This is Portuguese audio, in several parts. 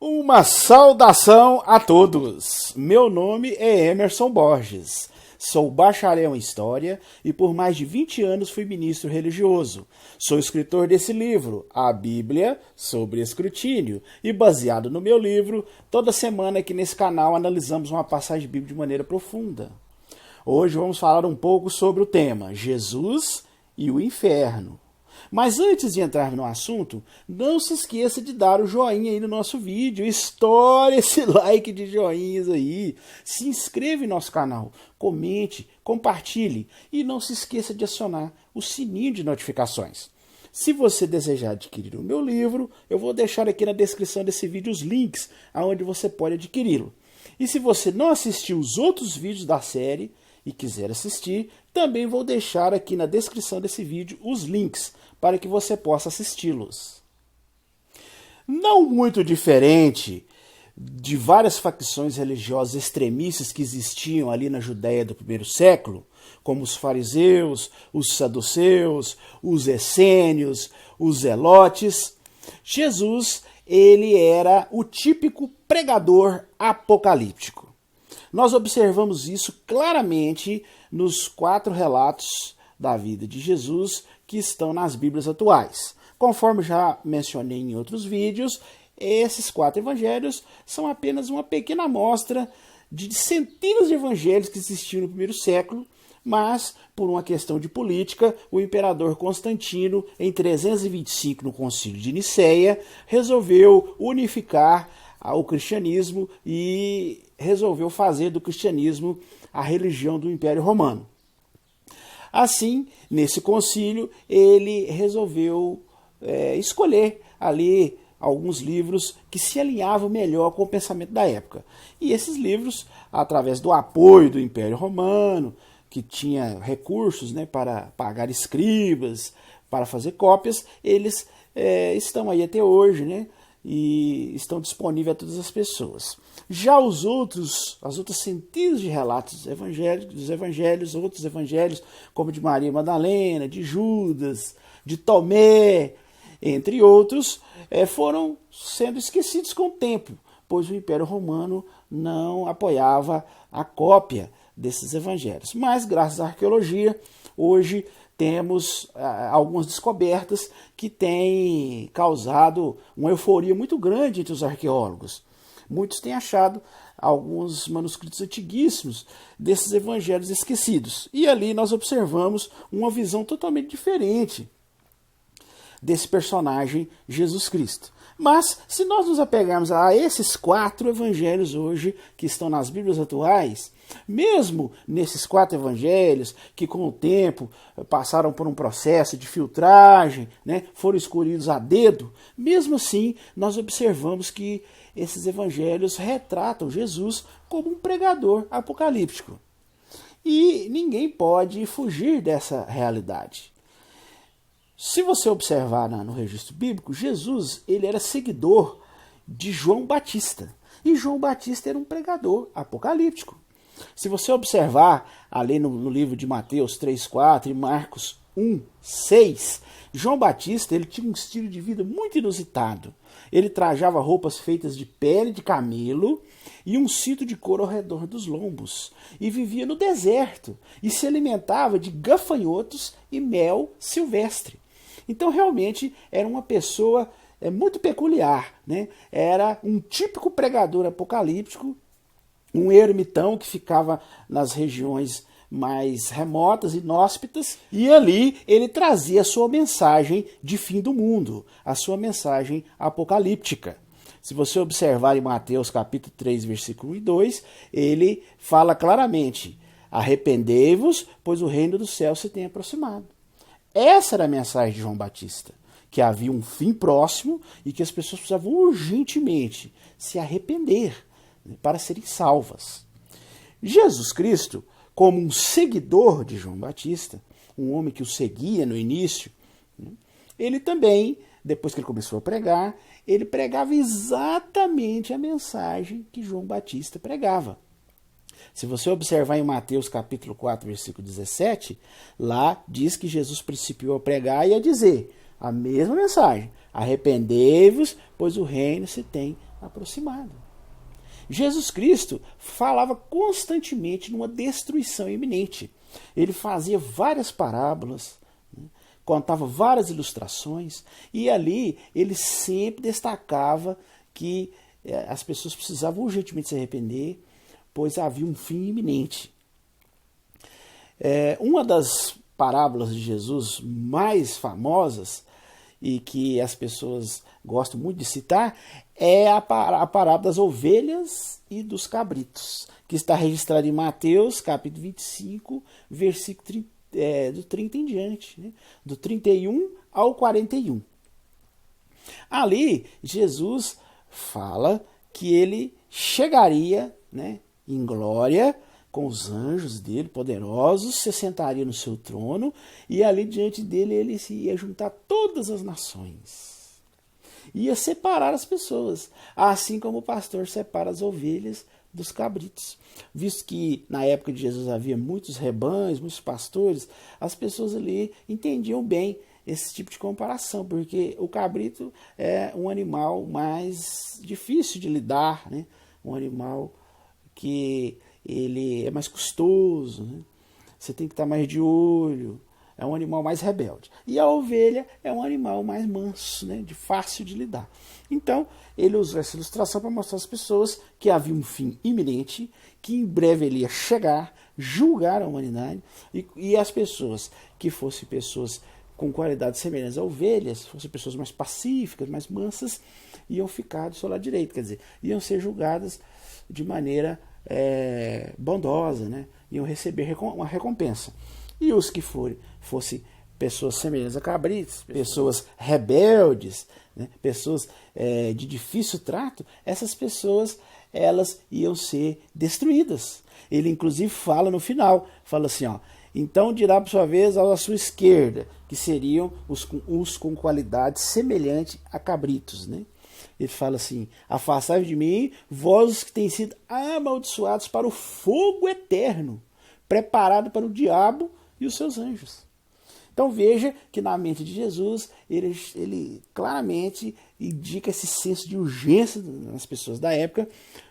Uma saudação a todos! Meu nome é Emerson Borges. Sou bacharel em História e por mais de 20 anos fui ministro religioso. Sou escritor desse livro, A Bíblia sobre Escrutínio, e baseado no meu livro, toda semana aqui nesse canal analisamos uma passagem bíblica de maneira profunda. Hoje vamos falar um pouco sobre o tema Jesus e o Inferno. Mas antes de entrar no assunto, não se esqueça de dar o joinha aí no nosso vídeo, estoure esse like de joinhas aí, se inscreva em nosso canal, comente, compartilhe e não se esqueça de acionar o sininho de notificações. Se você desejar adquirir o meu livro, eu vou deixar aqui na descrição desse vídeo os links aonde você pode adquiri-lo. E se você não assistiu os outros vídeos da série e quiser assistir, também vou deixar aqui na descrição desse vídeo os links para que você possa assisti-los. Não muito diferente de várias facções religiosas extremistas que existiam ali na Judéia do primeiro século, como os fariseus, os saduceus, os essênios, os zelotes, Jesus, ele era o típico pregador apocalíptico. Nós observamos isso claramente nos 4 relatos da vida de Jesus que estão nas Bíblias atuais. Conforme já mencionei em outros vídeos, esses 4 evangelhos são apenas uma pequena amostra de centenas de evangelhos que existiam no primeiro século, mas, por uma questão de política, o imperador Constantino, em 325, no Concílio de Nicéia, resolveu unificar o cristianismo e resolveu fazer do cristianismo a religião do Império Romano. Assim, nesse concílio, ele resolveu escolher ali alguns livros que se alinhavam melhor com o pensamento da época. E esses livros, através do apoio do Império Romano, que tinha recursos, para pagar escribas, para fazer cópias, eles estão aí até hoje, e estão disponíveis a todas as pessoas. Já as outras centenas de relatos dos evangelhos, outros evangelhos, como de Maria Madalena, de Judas, de Tomé, entre outros, foram sendo esquecidos com o tempo, pois o Império Romano não apoiava a cópia desses evangelhos. Mas, graças à arqueologia, hoje temos algumas descobertas que têm causado uma euforia muito grande entre os arqueólogos. Muitos têm achado alguns manuscritos antiguíssimos desses evangelhos esquecidos. E ali nós observamos uma visão totalmente diferente desse personagem Jesus Cristo. Mas, se nós nos apegarmos a esses 4 evangelhos hoje, que estão nas Bíblias atuais, mesmo nesses 4 evangelhos, que com o tempo passaram por um processo de filtragem, foram escolhidos a dedo, mesmo assim, nós observamos que esses evangelhos retratam Jesus como um pregador apocalíptico. E ninguém pode fugir dessa realidade. Se você observar no registro bíblico, Jesus ele era seguidor de João Batista. E João Batista era um pregador apocalíptico. Se você observar ali no livro de Mateus 3,4 e Marcos 1,6, João Batista ele tinha um estilo de vida muito inusitado. Ele trajava roupas feitas de pele de camelo e um cinto de couro ao redor dos lombos. E vivia no deserto e se alimentava de gafanhotos e mel silvestre. Então, realmente, era uma pessoa muito peculiar. Era um típico pregador apocalíptico, um ermitão que ficava nas regiões mais remotas e inóspitas, e ali ele trazia a sua mensagem de fim do mundo, a sua mensagem apocalíptica. Se você observar em Mateus capítulo 3, versículo 1 e 2, ele fala claramente: arrependei-vos, pois o reino do céu se tem aproximado. Essa era a mensagem de João Batista, que havia um fim próximo e que as pessoas precisavam urgentemente se arrepender para serem salvas. Jesus Cristo, como um seguidor de João Batista, um homem que o seguia no início, ele também, depois que ele começou a pregar, ele pregava exatamente a mensagem que João Batista pregava. Se você observar em Mateus capítulo 4, versículo 17, lá diz que Jesus principiou a pregar e a dizer a mesma mensagem: arrependei-vos, pois o reino se tem aproximado. Jesus Cristo falava constantemente numa destruição iminente. Ele fazia várias parábolas, né, contava várias ilustrações, e ali ele sempre destacava que as pessoas precisavam urgentemente se arrepender, pois havia um fim iminente. Uma das parábolas de Jesus mais famosas e que as pessoas gostam muito de citar é a parábola das ovelhas e dos cabritos, que está registrada em Mateus, capítulo 25, versículo do 30 em diante, né? Do 31 ao 41. Ali, Jesus fala que ele chegaria, né, em glória, com os anjos dele, poderosos, se sentaria no seu trono, e ali diante dele ele se ia juntar todas as nações. Ia separar as pessoas, assim como o pastor separa as ovelhas dos cabritos. Visto que na época de Jesus havia muitos rebanhos, muitos pastores, as pessoas ali entendiam bem esse tipo de comparação, porque o cabrito é um animal mais difícil de lidar, né? Um animal que ele é mais custoso, né? Você tem que estar mais de olho, é um animal mais rebelde. E a ovelha é um animal mais manso, né? De fácil de lidar. Então, ele usou essa ilustração para mostrar às pessoas que havia um fim iminente, que em breve ele ia chegar, julgar a humanidade, e as pessoas que fossem pessoas com qualidades semelhantes a ovelhas, fossem pessoas mais pacíficas, mais mansas, iam ficar do seu lado direito, quer dizer, iam ser julgadas de maneira bondosa, né? Iam receber uma recompensa. E os que fossem pessoas semelhantes a cabritos, pessoas rebeldes, né? Pessoas de difícil trato, essas pessoas elas iam ser destruídas. Ele inclusive fala no final, fala assim, ó, então dirá por sua vez à sua esquerda, que seriam os com qualidade semelhante a cabritos, né? Ele fala assim, afastai-vos de mim, vós os que têm sido amaldiçoados para o fogo eterno, preparado para o diabo e os seus anjos. Então veja que na mente de Jesus, ele claramente indica esse senso de urgência nas pessoas da época,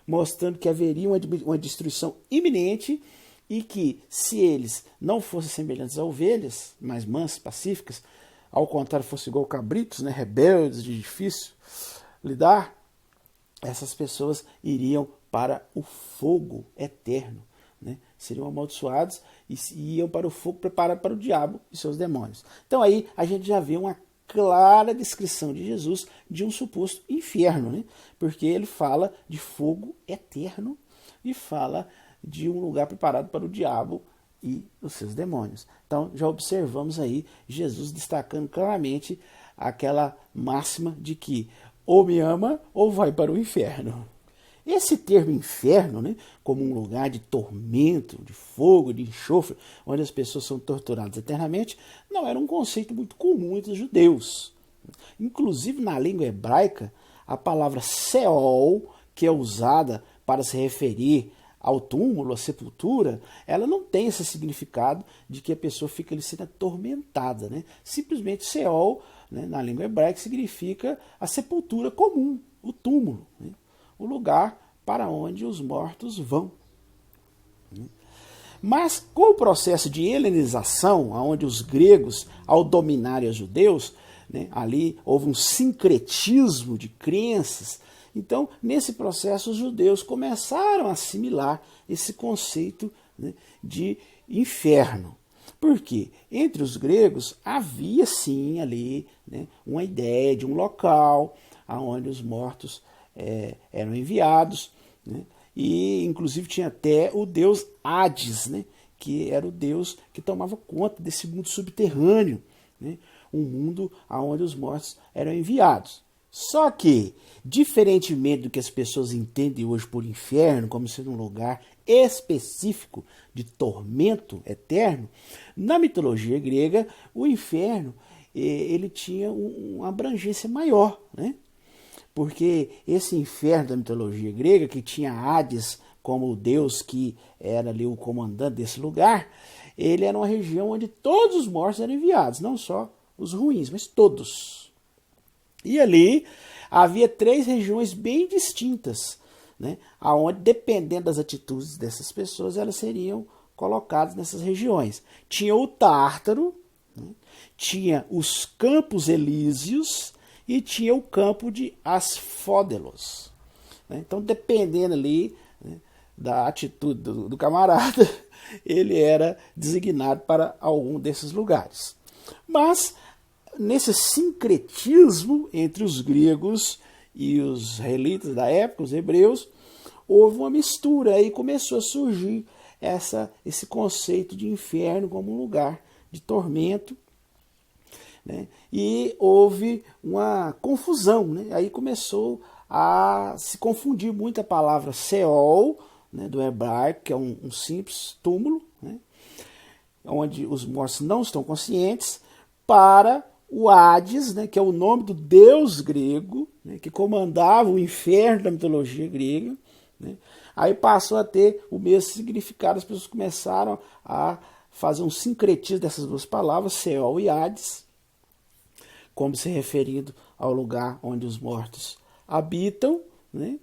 mostrando que haveria uma destruição iminente e que se eles não fossem semelhantes a ovelhas, mais mansas, pacíficas, ao contrário, fossem igual cabritos, né, rebeldes, de difícil lidar, essas pessoas iriam para o fogo eterno, né? Seriam amaldiçoados e iam para o fogo preparado para o diabo e seus demônios. Então aí a gente já vê uma clara descrição de Jesus de um suposto inferno, né? Porque ele fala de fogo eterno e fala de um lugar preparado para o diabo e os seus demônios. Então já observamos aí Jesus destacando claramente aquela máxima de que ou me ama ou vai para o inferno. Esse termo inferno, né, como um lugar de tormento, de fogo, de enxofre, onde as pessoas são torturadas eternamente, não era um conceito muito comum entre os judeus. Inclusive na língua hebraica, a palavra Seol, que é usada para se referir ao túmulo, à sepultura, ela não tem esse significado de que a pessoa fica ali sendo atormentada, né? Simplesmente Seol, né, na língua hebraica, significa a sepultura comum, o túmulo, né? O lugar para onde os mortos vão. Mas com o processo de helenização, onde os gregos, ao dominarem os judeus, né, ali houve um sincretismo de crenças. Então, nesse processo, os judeus começaram a assimilar esse conceito, né, de inferno. Por quê? Entre os gregos havia sim ali, né, uma ideia de um local onde os mortos eram enviados, né, e inclusive tinha até o deus Hades, né, que era o deus que tomava conta desse mundo subterrâneo, né, um mundo onde os mortos eram enviados. Só que, diferentemente do que as pessoas entendem hoje por inferno, como sendo um lugar específico de tormento eterno, na mitologia grega, o inferno ele tinha uma abrangência maior, né? Porque esse inferno da mitologia grega, que tinha Hades como o deus que era ali o comandante desse lugar, ele era uma região onde todos os mortos eram enviados, não só os ruins, mas todos. E ali havia 3 regiões bem distintas, né, aonde, dependendo das atitudes dessas pessoas, elas seriam colocadas nessas regiões. Tinha o Tártaro, né, tinha os Campos Elíseos e tinha o campo de Asfódelos. Né? Então, dependendo ali, né, da atitude do camarada, ele era designado para algum desses lugares. Mas, nesse sincretismo entre os gregos e os israelitas da época, os hebreus, houve uma mistura e começou a surgir esse conceito de inferno como um lugar de tormento, né? E houve uma confusão, né? Aí começou a se confundir muito a palavra Seol, né, do hebraico, que é um simples túmulo, né, onde os mortos não estão conscientes, para o Hades, né, que é o nome do deus grego, né, que comandava o inferno da mitologia grega. Né. Aí passou a ter o mesmo significado, as pessoas começaram a fazer um sincretismo dessas duas palavras, Seol e Hades, como se referindo ao lugar onde os mortos habitam, né?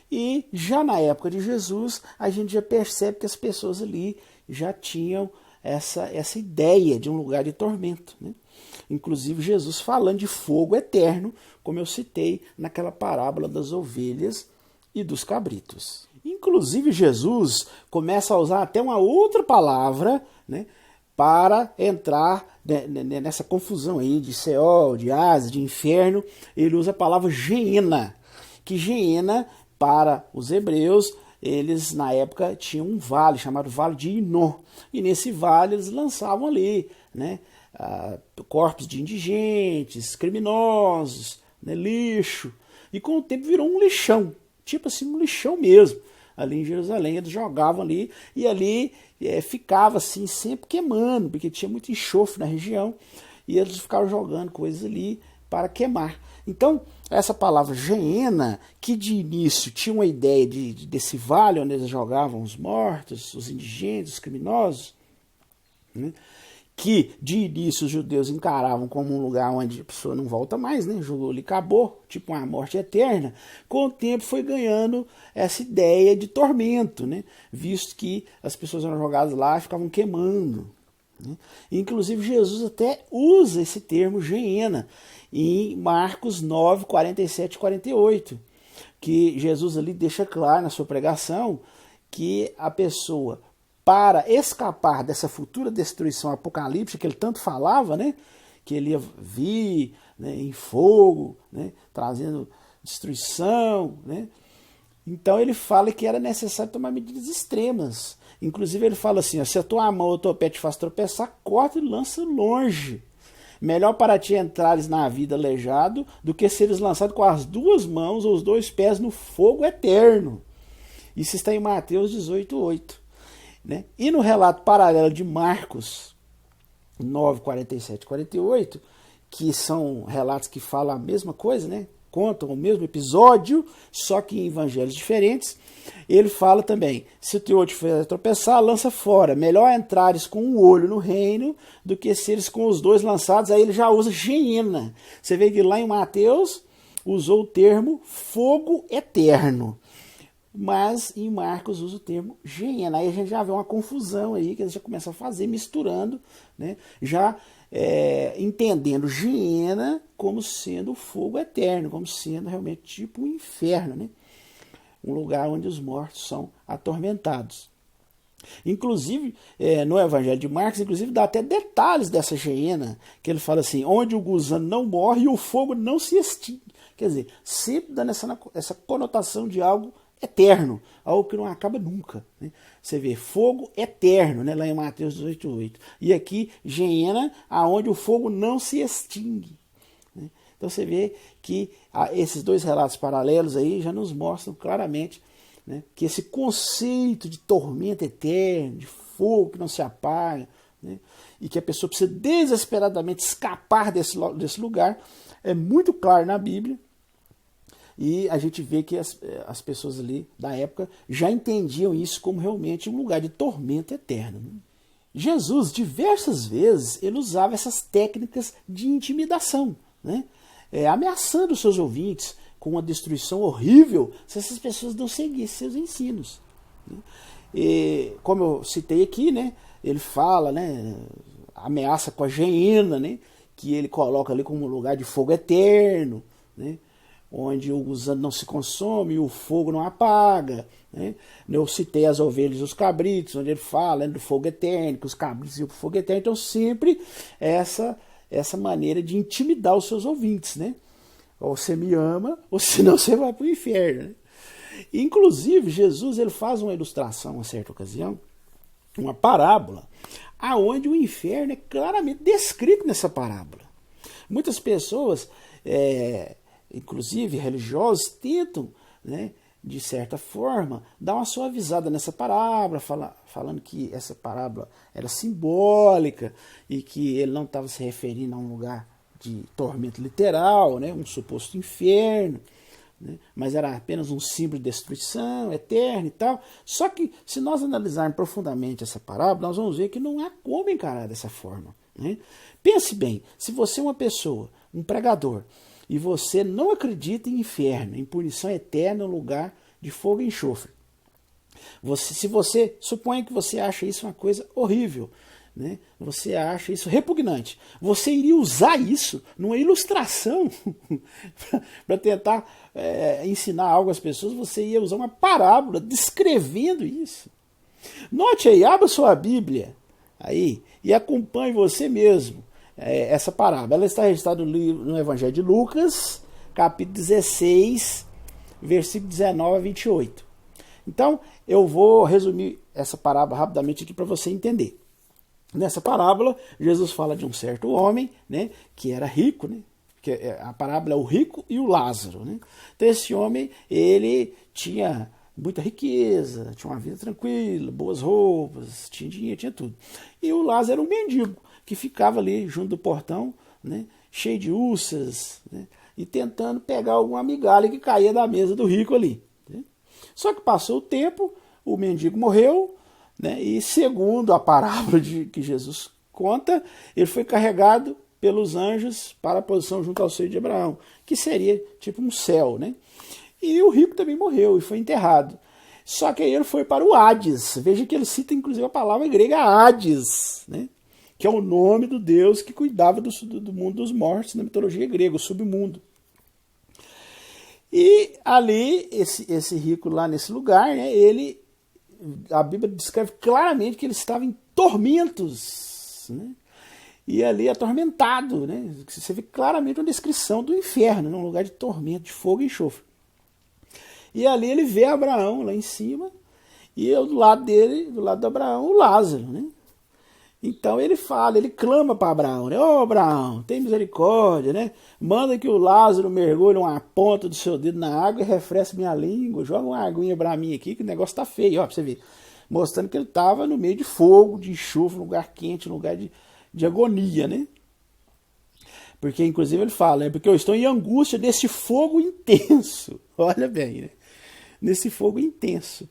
E já na época de Jesus, a gente já percebe que as pessoas ali já tinham essa ideia de um lugar de tormento, né? Inclusive Jesus falando de fogo eterno, como eu citei naquela parábola das ovelhas e dos cabritos. Inclusive Jesus começa a usar até uma outra palavra, né, para entrar nessa confusão aí de Seol, de Hades, de inferno. Ele usa a palavra Geena, que Geena, para os hebreus, eles na época tinham um vale chamado Vale de Hinnom, e nesse vale eles lançavam ali, né, corpos de indigentes, criminosos, né, lixo, e com o tempo virou um lixão, tipo assim, um lixão mesmo. Ali em Jerusalém eles jogavam ali, e ali ficava assim sempre queimando, porque tinha muito enxofre na região, e eles ficavam jogando coisas ali para queimar. Então, essa palavra Geena, que de início tinha uma ideia desse vale onde eles jogavam os mortos, os indigentes, os criminosos, né, que de início os judeus encaravam como um lugar onde a pessoa não volta mais, né, jogou ali, acabou, tipo uma morte eterna. Com o tempo foi ganhando essa ideia de tormento, né, visto que as pessoas eram jogadas lá e ficavam queimando. Né. Inclusive Jesus até usa esse termo Geena em Marcos 9, 47 e 48, que Jesus ali deixa claro na sua pregação que a pessoa, para escapar dessa futura destruição apocalíptica que ele tanto falava, né, que ele ia vir, né, em fogo, né, trazendo destruição, né, então ele fala que era necessário tomar medidas extremas. Inclusive ele fala assim, ó, se a tua mão ou o teu pé te faz tropeçar, corta e lança longe. Melhor para ti entrares na vida aleijado do que seres lançado com as 2 mãos ou os 2 pés no fogo eterno. Isso está em Mateus 18:8. Né? E no relato paralelo de Marcos 9, 47 e 48, que são relatos que falam a mesma coisa, né? Contam o mesmo episódio, só que em evangelhos diferentes, ele fala também, se o teu olho te fizer tropeçar, lança fora, melhor entrares com um olho no reino do que seres com os 2 lançados. Aí ele já usa Geena. Você vê que lá em Mateus usou o termo fogo eterno, mas em Marcos usa o termo Geena. Aí a gente já vê uma confusão aí, que a gente já começa a fazer, misturando, né? Já entendendo Geena como sendo o fogo eterno, como sendo realmente tipo um inferno, né? Um lugar onde os mortos são atormentados. Inclusive, no Evangelho de Marcos, inclusive dá até detalhes dessa Geena, que ele fala assim, onde o gusano não morre e o fogo não se extingue. Quer dizer, sempre dando essa conotação de algo eterno, algo que não acaba nunca. Né? Você vê fogo eterno, né, lá em Mateus 18:8. E aqui, Geena, aonde o fogo não se extingue. Né? Então você vê que esses 2 relatos paralelos aí já nos mostram claramente, né, que esse conceito de tormento eterno, de fogo que não se apaga, né, e que a pessoa precisa desesperadamente escapar desse lugar, é muito claro na Bíblia. E a gente vê que as pessoas ali da época já entendiam isso como realmente um lugar de tormento eterno. Né? Jesus, diversas vezes, ele usava essas técnicas de intimidação, né? Ameaçando os seus ouvintes com uma destruição horrível se essas pessoas não seguissem seus ensinos. Né? E, como eu citei aqui, né, ele fala, né, ameaça com a geena, né, que ele coloca ali como lugar de fogo eterno, né, onde o gusano não se consome e o fogo não apaga. Né? Eu citei as ovelhas e os cabritos, onde ele fala, né, do fogo eterno, que os cabritos iam para o fogo eterno. Então sempre essa maneira de intimidar os seus ouvintes. Né? Ou você me ama, ou senão você vai para o inferno. Né? Inclusive, Jesus ele faz uma ilustração, em uma certa ocasião, uma parábola, aonde o inferno é claramente descrito nessa parábola. Muitas pessoas, inclusive religiosos, tentam, né, de certa forma, dar uma suavizada nessa parábola, falando que essa parábola era simbólica e que ele não estava se referindo a um lugar de tormento literal, né, um suposto inferno, né, mas era apenas um símbolo de destruição eterna e tal. Só que, se nós analisarmos profundamente essa parábola, nós vamos ver que não há como encarar dessa forma. Né? Pense bem, se você é uma pessoa, um pregador, e você não acredita em inferno, em punição eterna, no lugar de fogo e enxofre. Se você supõe que você acha isso uma coisa horrível, né? Você acha isso repugnante, você iria usar isso numa ilustração para tentar ensinar algo às pessoas, você ia usar uma parábola descrevendo isso. Note aí, abra sua Bíblia aí e acompanhe você mesmo essa parábola. Ela está registrada no Evangelho de Lucas, capítulo 16, versículo 19 a 28. Então, eu vou resumir essa parábola rapidamente aqui para você entender. Nessa parábola, Jesus fala de um certo homem, né, que era rico, né, que a parábola é o rico e o Lázaro. Né? Então, esse homem, ele tinha muita riqueza, tinha uma vida tranquila, boas roupas, tinha dinheiro, tinha tudo. E o Lázaro era um mendigo, que ficava ali junto do portão, né, cheio de úlceras, né, e tentando pegar alguma migalha que caía da mesa do rico ali. Né? Só que passou o tempo, o mendigo morreu, né, e segundo a parábola que Jesus conta, ele foi carregado pelos anjos para a posição junto ao seio de Abraão, que seria tipo um céu. Né? E o rico também morreu e foi enterrado. Só que aí ele foi para o Hades. Veja que ele cita inclusive a palavra grega Hades, né? Que é o nome do Deus que cuidava do mundo dos mortos na mitologia grega, o submundo. E ali, esse rico lá nesse lugar, né, a Bíblia descreve claramente que ele estava em tormentos, né, e ali atormentado. Né, você vê claramente uma descrição do inferno, né, um lugar de tormento, de fogo e enxofre. E ali ele vê Abraão lá em cima, e do lado dele, do lado de Abraão, o Lázaro, né? Então ele clama para Abraão, né? Ô Abraão, tem misericórdia, né? Manda que o Lázaro mergulhe uma ponta do seu dedo na água e refresque minha língua, joga uma aguinha para mim aqui, que o negócio tá feio, ó, pra você ver. Mostrando que ele estava no meio de fogo, de enxofre, um lugar quente, um lugar de agonia, né? Porque inclusive ele fala, né? Porque eu estou em angústia desse fogo intenso. Olha bem, né? Nesse fogo intenso.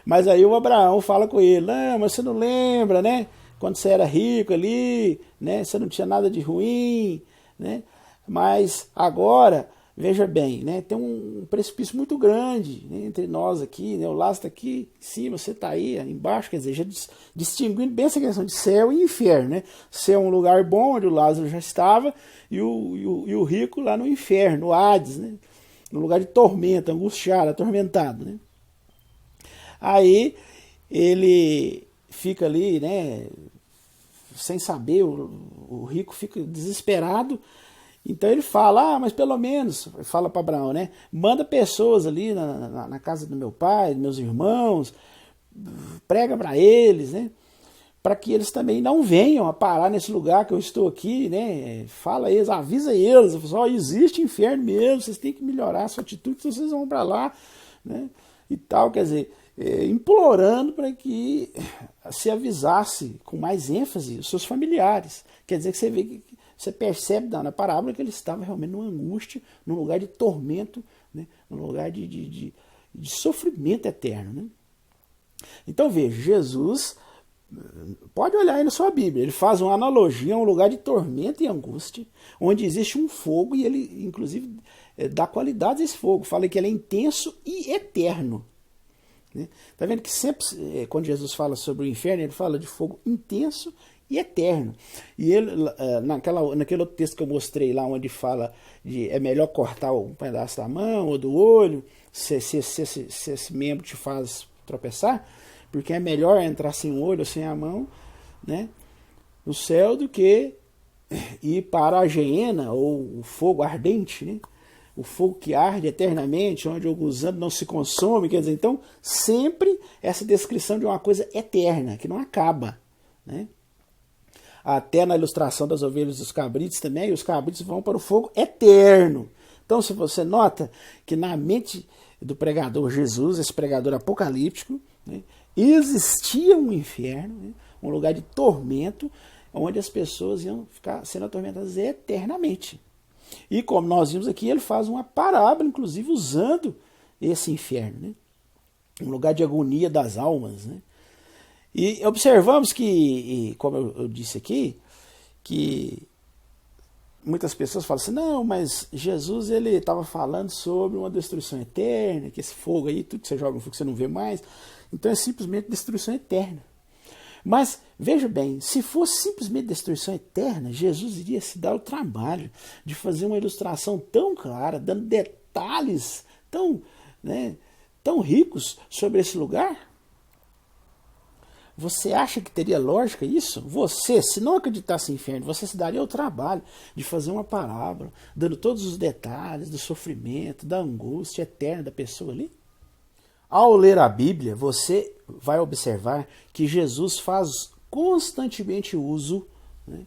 Mas aí o Abraão fala com ele, não, mas você não lembra, né? Quando você era rico ali, né? Você não tinha nada de ruim, né? Mas agora, veja bem, né? Tem um precipício muito grande, né, entre nós aqui, né? O Lázaro está aqui em cima, você está aí embaixo, quer dizer, já distinguindo bem essa questão de céu e inferno, né? Céu é um lugar bom, onde o Lázaro já estava, e o rico lá no inferno, no Hades, né? No lugar de tormento, angustiado, atormentado, né? Aí ele fica ali, né, sem saber, o rico fica desesperado. Então ele fala, mas pelo menos, fala para Abraão, né, manda pessoas ali na casa do meu pai, dos meus irmãos, prega para eles, né, para que eles também não venham a parar nesse lugar que eu estou aqui, né, fala eles, avisa eles, só existe inferno mesmo, vocês têm que melhorar a sua atitude, vocês vão para lá, né, e tal, quer dizer, implorando para que se avisasse com mais ênfase os seus familiares. Quer dizer que você vê que você percebe na parábola que ele estava realmente numa angústia, num lugar de tormento, né? Num lugar de sofrimento eterno. Né? Então veja, Jesus Pode olhar aí na sua Bíblia. Ele faz uma analogia a um lugar de tormento e angústia, onde existe um fogo e ele, inclusive, dá qualidades a esse fogo. Fala que ele é intenso e eterno. Está vendo que sempre, quando Jesus fala sobre o inferno, ele fala de fogo intenso e eterno. E ele, naquele outro texto que eu mostrei lá, onde fala de é melhor cortar um pedaço da mão ou do olho, se esse membro te faz tropeçar, porque é melhor entrar sem o olho ou sem a mão, né, no céu, do que ir para a geena, ou o fogo ardente, né? O fogo que arde eternamente, onde o gusano não se consome. Quer dizer, então, sempre essa descrição de uma coisa eterna, que não acaba, né? Até na ilustração das ovelhas e dos cabritos também, os cabritos vão para o fogo eterno. Então, se você nota que na mente do pregador Jesus, esse pregador apocalíptico, né, existia um inferno, né, um lugar de tormento, onde as pessoas iam ficar sendo atormentadas eternamente. E como nós vimos aqui, ele faz uma parábola, inclusive, usando esse inferno, né? Um lugar de agonia das almas, né? E observamos que, como eu disse aqui, que muitas pessoas falam assim, não, mas Jesus ele estava falando sobre uma destruição eterna, que esse fogo aí, tudo que você joga no fogo você não vê mais, então é simplesmente destruição eterna. Mas, veja bem, se fosse simplesmente destruição eterna, Jesus iria se dar o trabalho de fazer uma ilustração tão clara, dando detalhes tão, né, tão ricos sobre esse lugar? Você acha que teria lógica isso? Você, se não acreditasse em inferno, você se daria o trabalho de fazer uma parábola, dando todos os detalhes do sofrimento, da angústia eterna da pessoa ali? Ao ler a Bíblia, você vai observar que Jesus faz constantemente uso, né,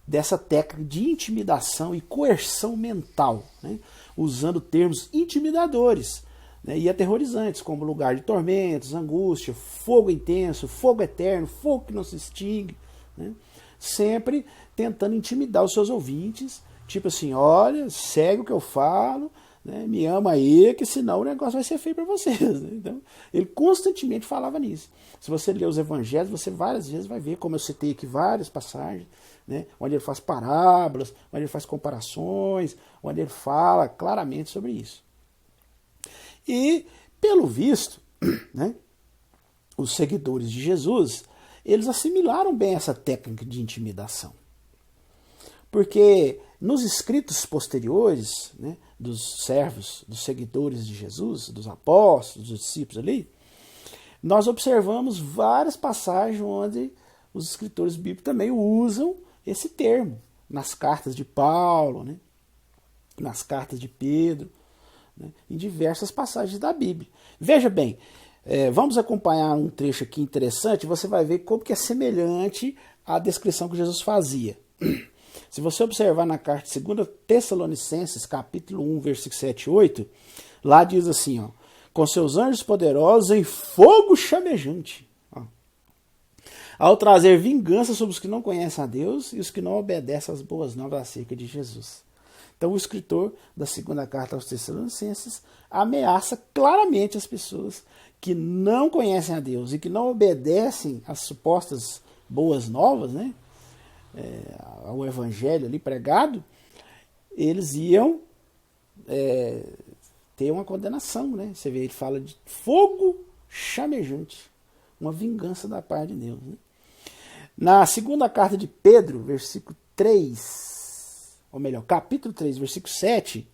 dessa técnica de intimidação e coerção mental, né, usando termos intimidadores, né, e aterrorizantes, como lugar de tormentos, angústia, fogo intenso, fogo eterno, fogo que não se extingue, né, sempre tentando intimidar os seus ouvintes, tipo assim, olha, segue o que eu falo, né, me ama aí, que senão o negócio vai ser feio para vocês. Né? Então, ele constantemente falava nisso. Se você ler os evangelhos, você várias vezes vai ver, como eu citei aqui várias passagens, né, onde ele faz parábolas, onde ele faz comparações, onde ele fala claramente sobre isso. E, pelo visto, né, os seguidores de Jesus, eles assimilaram bem essa técnica de intimidação. Porque nos escritos posteriores, né, dos servos, dos seguidores de Jesus, dos apóstolos, dos discípulos ali, nós observamos várias passagens onde os escritores bíblicos também usam esse termo. Nas cartas de Paulo, né, nas cartas de Pedro, né, em diversas passagens da Bíblia. Veja bem, vamos acompanhar um trecho aqui interessante, você vai ver como que é semelhante à descrição que Jesus fazia. Se você observar na carta de 2 Tessalonicenses, capítulo 1, versículo 7 e 8, lá diz assim, ó, com seus anjos poderosos em fogo chamejante, ó, ao trazer vingança sobre os que não conhecem a Deus e os que não obedecem às boas novas acerca de Jesus. Então o escritor da segunda carta aos Tessalonicenses ameaça claramente as pessoas que não conhecem a Deus e que não obedecem às supostas boas novas, né? Ao evangelho ali pregado, eles iam ter uma condenação, né? Você vê, ele fala de fogo chamejante, uma vingança da parte de Deus, né? Na segunda carta de Pedro, versículo 3, ou melhor, capítulo 3, versículo 7,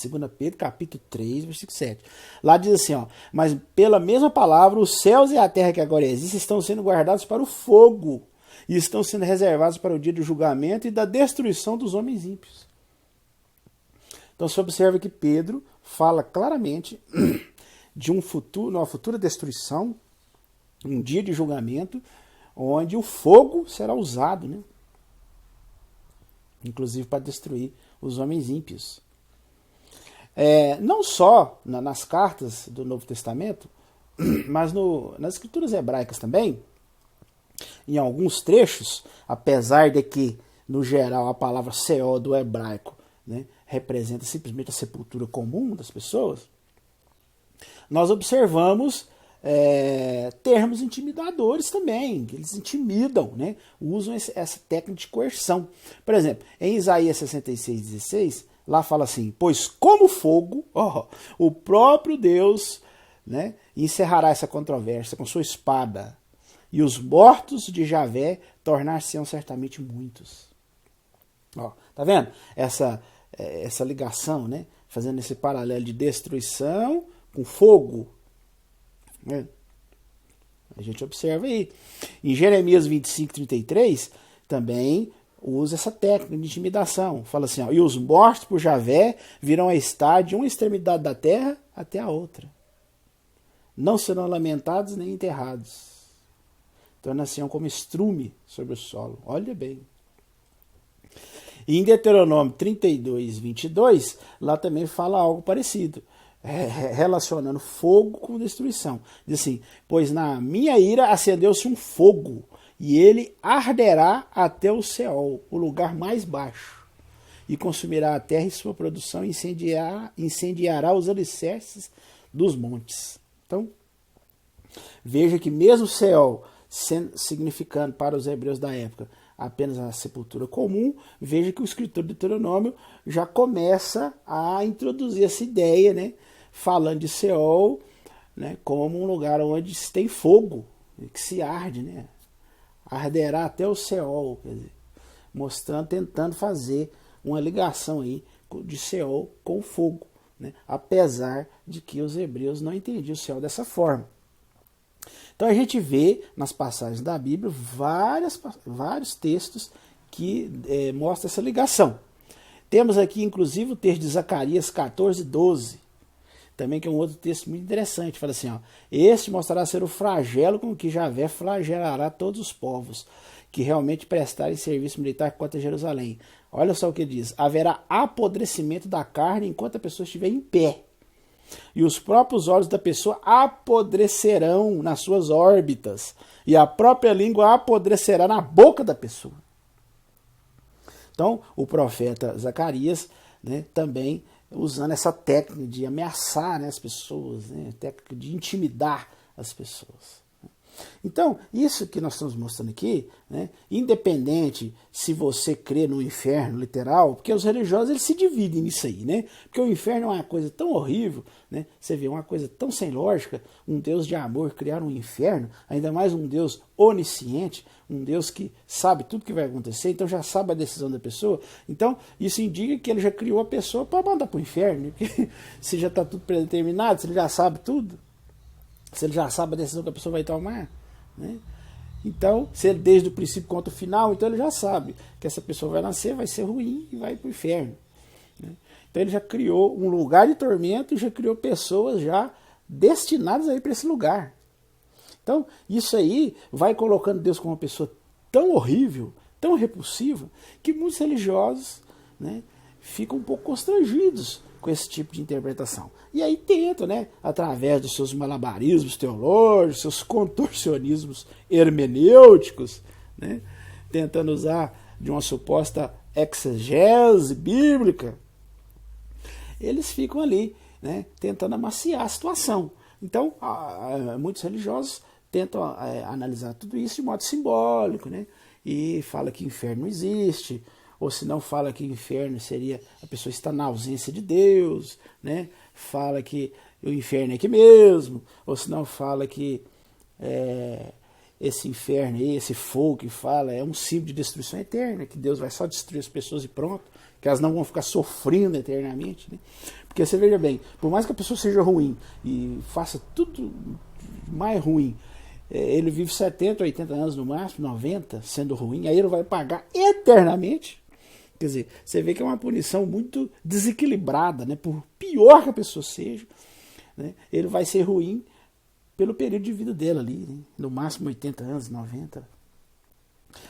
2 Pedro, capítulo 3, versículo 7. Lá diz assim, ó, mas pela mesma palavra, os céus e a terra que agora existem estão sendo guardados para o fogo, e estão sendo reservados para o dia do julgamento e da destruição dos homens ímpios. Então você observa que Pedro fala claramente de uma futura destruição, um dia de julgamento, onde o fogo será usado, né? Inclusive para destruir os homens ímpios. Não só nas cartas do Novo Testamento, mas nas escrituras hebraicas também, em alguns trechos, apesar de que, no geral, a palavra Seol do hebraico, né, representa simplesmente a sepultura comum das pessoas, nós observamos termos intimidadores também, eles intimidam, né? Usam essa técnica de coerção. Por exemplo, em Isaías 66:16, lá fala assim: pois como fogo, o próprio Deus, né, encerrará essa controvérsia com sua espada, e os mortos de Javé tornar-se-ão certamente muitos. Tá vendo? Essa ligação, né? Fazendo esse paralelo de destruição com fogo. Né? A gente observa aí. Em Jeremias 25:33, também usa essa técnica de intimidação. Fala assim, e os mortos por Javé virão a estar de uma extremidade da terra até a outra. Não serão lamentados nem enterrados. Tornar-se-ão como estrume sobre o solo. Olha bem. E em Deuteronômio 32:22, lá também fala algo parecido, relacionando fogo com destruição. Diz assim: pois na minha ira acendeu-se um fogo, e ele arderá até o Seol, o lugar mais baixo, e consumirá a terra e sua produção, e incendiará os alicerces dos montes. Então, veja que mesmo o Seol, significando para os hebreus da época apenas a sepultura comum, veja que o escritor do Deuteronômio já começa a introduzir essa ideia, né, falando de Seol, né, como um lugar onde se tem fogo, que se arde, né, arderá até o Seol, quer dizer, mostrando, tentando fazer uma ligação aí de Seol com o fogo, né, apesar de que os hebreus não entendiam o Seol dessa forma. Então a gente vê nas passagens da Bíblia vários textos que mostram essa ligação. Temos aqui inclusive o texto de Zacarias 14:12, também que é um outro texto muito interessante. Fala assim, este mostrará ser o flagelo com que Javé flagelará todos os povos que realmente prestarem serviço militar contra Jerusalém. Olha só o que diz: haverá apodrecimento da carne enquanto a pessoa estiver em pé. E os próprios olhos da pessoa apodrecerão nas suas órbitas, e a própria língua apodrecerá na boca da pessoa. Então, o profeta Zacarias, né, também usando essa técnica de ameaçar, né, as pessoas, né, técnica de intimidar as pessoas. Então, isso que nós estamos mostrando aqui, né, independente se você crê no inferno literal, porque os religiosos eles se dividem nisso aí, né? Porque o inferno é uma coisa tão horrível, né? Você vê uma coisa tão sem lógica, um Deus de amor criar um inferno, ainda mais um Deus onisciente, um Deus que sabe tudo que vai acontecer, então já sabe a decisão da pessoa. Então, isso indica que ele já criou a pessoa para mandar para o inferno, né? Porque se já está tudo predeterminado, se ele já sabe tudo, se ele já sabe a decisão que a pessoa vai tomar, né? Então, se ele desde o princípio conta o final, então ele já sabe que essa pessoa vai nascer, vai ser ruim e vai para o inferno, né? Então ele já criou um lugar de tormento e já criou pessoas já destinadas a ir para esse lugar. Então, isso aí vai colocando Deus como uma pessoa tão horrível, tão repulsiva, que muitos religiosos, né, ficam um pouco constrangidos com esse tipo de interpretação. E aí tentam, né, através dos seus malabarismos teológicos, seus contorcionismos hermenêuticos, né, tentando usar de uma suposta exegese bíblica, eles ficam ali, né, tentando amaciar a situação. Então, muitos religiosos tentam analisar tudo isso de modo simbólico, né, e fala que inferno não existe, ou se não fala que o inferno seria a pessoa está na ausência de Deus, né? Fala que o inferno é aqui mesmo, ou se não fala que esse inferno aí, esse fogo que fala, é um símbolo de destruição eterna, que Deus vai só destruir as pessoas e pronto, que elas não vão ficar sofrendo eternamente, né? Porque você veja bem, por mais que a pessoa seja ruim e faça tudo mais ruim, ele vive 70, 80 anos no máximo, 90, sendo ruim, aí ele vai pagar eternamente. Quer dizer, você vê que é uma punição muito desequilibrada, né? Por pior que a pessoa seja, né, ele vai ser ruim pelo período de vida dela ali, né? No máximo 80 anos, 90.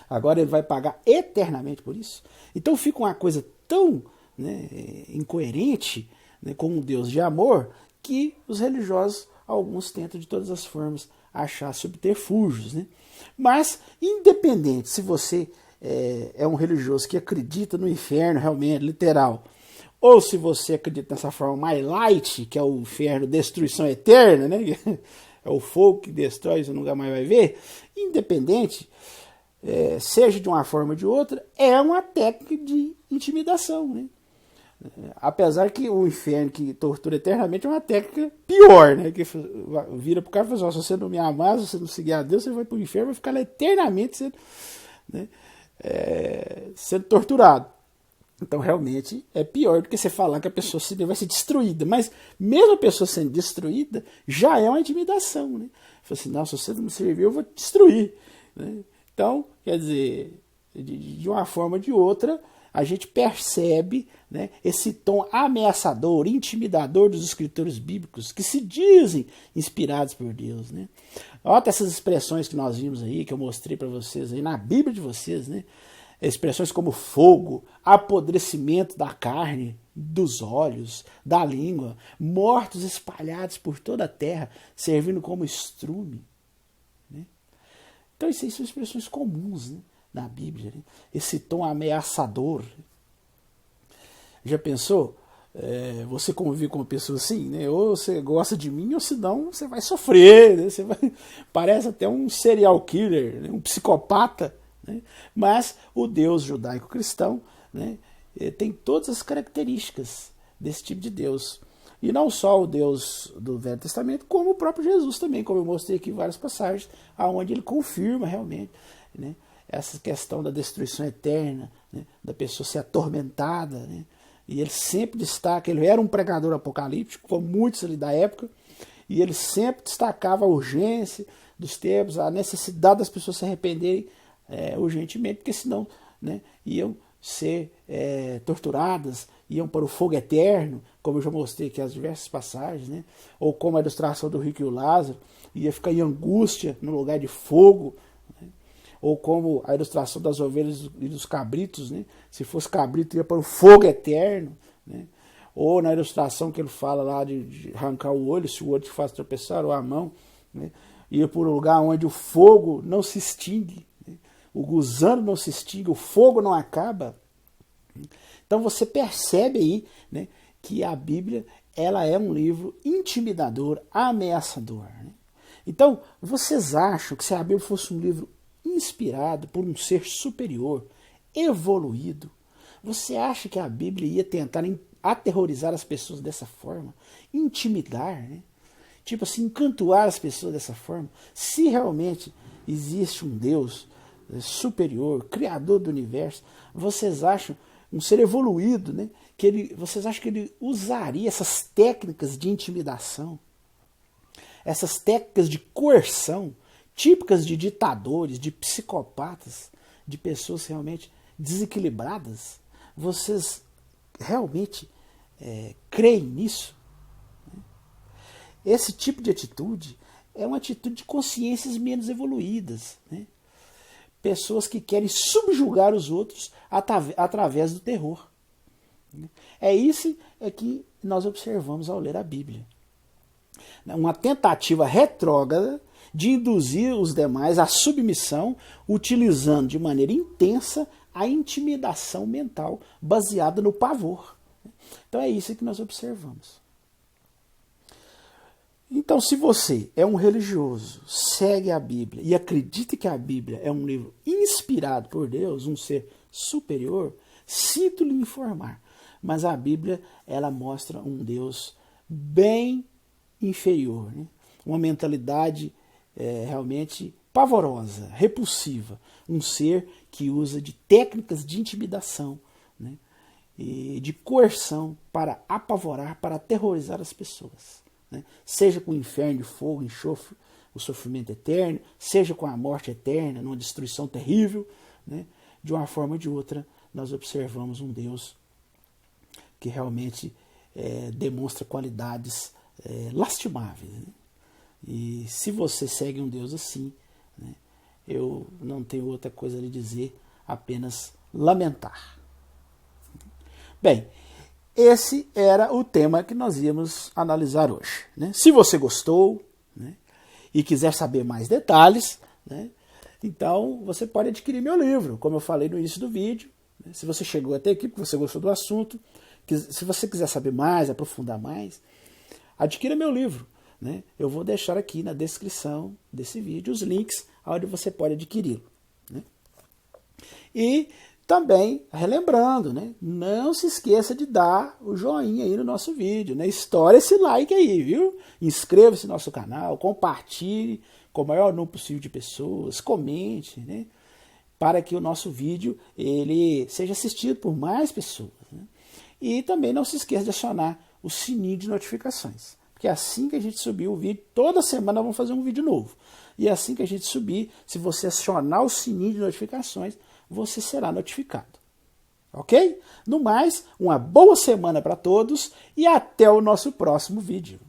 Agora ele vai pagar eternamente por isso. Então fica uma coisa tão, né, incoerente, né, com um Deus de amor, que os religiosos, alguns tentam de todas as formas achar subterfúgios, né? Mas, independente se você é um religioso que acredita no inferno realmente, literal, ou se você acredita nessa forma mais light, que é o inferno, destruição eterna, né? é o fogo que destrói, você nunca mais vai ver. Independente, seja de uma forma ou de outra, é uma técnica de intimidação, né? Apesar que o inferno que tortura eternamente é uma técnica pior, né? Que vira pro cara e fala assim, se você não me amar, se você não seguir a Deus, você vai pro inferno, vai ficar lá eternamente sendo, né, sendo torturado. Então realmente é pior do que você falar que a pessoa vai ser destruída. Mas mesmo a pessoa sendo destruída, já é uma intimidação, né? Fala assim, não, se você não me servir, eu vou te destruir, né? Então, quer dizer, de uma forma ou de outra, a gente percebe, né, esse tom ameaçador, intimidador dos escritores bíblicos, que se dizem inspirados por Deus, né? Olha essas expressões que nós vimos aí, que eu mostrei para vocês aí na Bíblia de vocês, né? Expressões como fogo, apodrecimento da carne, dos olhos, da língua, mortos espalhados por toda a terra, servindo como estrume, né? Então, isso aí são expressões comuns, né, na Bíblia, né? Esse tom ameaçador. Já pensou? Você conviver com uma pessoa assim, né? Ou você gosta de mim, ou senão você vai sofrer, né? Parece até um serial killer, né? Um psicopata, né? Mas o Deus judaico-cristão, né, tem todas as características desse tipo de Deus. E não só o Deus do Velho Testamento, como o próprio Jesus também, como eu mostrei aqui várias passagens, onde ele confirma realmente, né, essa questão da destruição eterna, né, da pessoa ser atormentada, né? E ele sempre destaca, ele era um pregador apocalíptico, como muitos ali da época, e ele sempre destacava a urgência dos tempos, a necessidade das pessoas se arrependerem urgentemente, porque senão, né, iam ser torturadas, iam para o fogo eterno, como eu já mostrei aqui as diversas passagens, né? Ou como a ilustração do rico e o Lázaro, ia ficar em angústia no lugar de fogo, né? Ou como a ilustração das ovelhas e dos cabritos, né? Se fosse cabrito ia para o fogo eterno, né? Ou na ilustração que ele fala lá de arrancar o olho, se o olho te faz tropeçar, ou a mão, né? Ia para um lugar onde o fogo não se extingue, né? O gusano não se extingue, o fogo não acaba. Então você percebe aí, né, que a Bíblia ela é um livro intimidador, ameaçador, né? Então, vocês acham que se a Bíblia fosse um livro inspirado por um ser superior, evoluído, você acha que a Bíblia ia tentar aterrorizar as pessoas dessa forma? Intimidar, né? Tipo assim, encantoar as pessoas dessa forma? Se realmente existe um Deus superior, criador do universo, vocês acham, um ser evoluído, né, vocês acham que ele usaria essas técnicas de intimidação, essas técnicas de coerção, típicas de ditadores, de psicopatas, de pessoas realmente desequilibradas? Vocês realmente creem nisso? Esse tipo de atitude é uma atitude de consciências menos evoluídas, né? Pessoas que querem subjugar os outros através do terror. É isso que nós observamos ao ler a Bíblia. Uma tentativa retrógrada de induzir os demais à submissão, utilizando de maneira intensa a intimidação mental baseada no pavor. Então é isso que nós observamos. Então, se você é um religioso, segue a Bíblia e acredita que a Bíblia é um livro inspirado por Deus, um ser superior, sinto lhe informar. Mas a Bíblia, ela mostra um Deus bem inferior, né? Uma mentalidade realmente pavorosa, repulsiva. Um ser que usa de técnicas de intimidação, né, e de coerção para apavorar, para aterrorizar as pessoas, né? Seja com o inferno de fogo, enxofre, o sofrimento eterno, seja com a morte eterna, numa destruição terrível, né? De uma forma ou de outra, nós observamos um Deus que realmente demonstra qualidades lastimáveis, né? E se você segue um Deus assim, né, eu não tenho outra coisa a lhe dizer, apenas lamentar. Bem, esse era o tema que nós íamos analisar hoje, né? Se você gostou, né, e quiser saber mais detalhes, né, então você pode adquirir meu livro, como eu falei no início do vídeo, né? Se você chegou até aqui porque você gostou do assunto, se você quiser saber mais, aprofundar mais, adquira meu livro. né, eu vou deixar aqui na descrição desse vídeo os links onde você pode adquiri-lo. Né? E também, relembrando, né, não se esqueça de dar o joinha aí no nosso vídeo, né? Estoura esse like aí, viu? Inscreva-se no nosso canal, compartilhe com o maior número possível de pessoas, comente, né? Para que o nosso vídeo ele seja assistido por mais pessoas. Né? E também não se esqueça de acionar o sininho de notificações. Porque assim que a gente subir o vídeo, toda semana vamos fazer um vídeo novo. E assim que a gente subir, se você acionar o sininho de notificações, você será notificado. Ok? No mais, uma boa semana para todos e até o nosso próximo vídeo.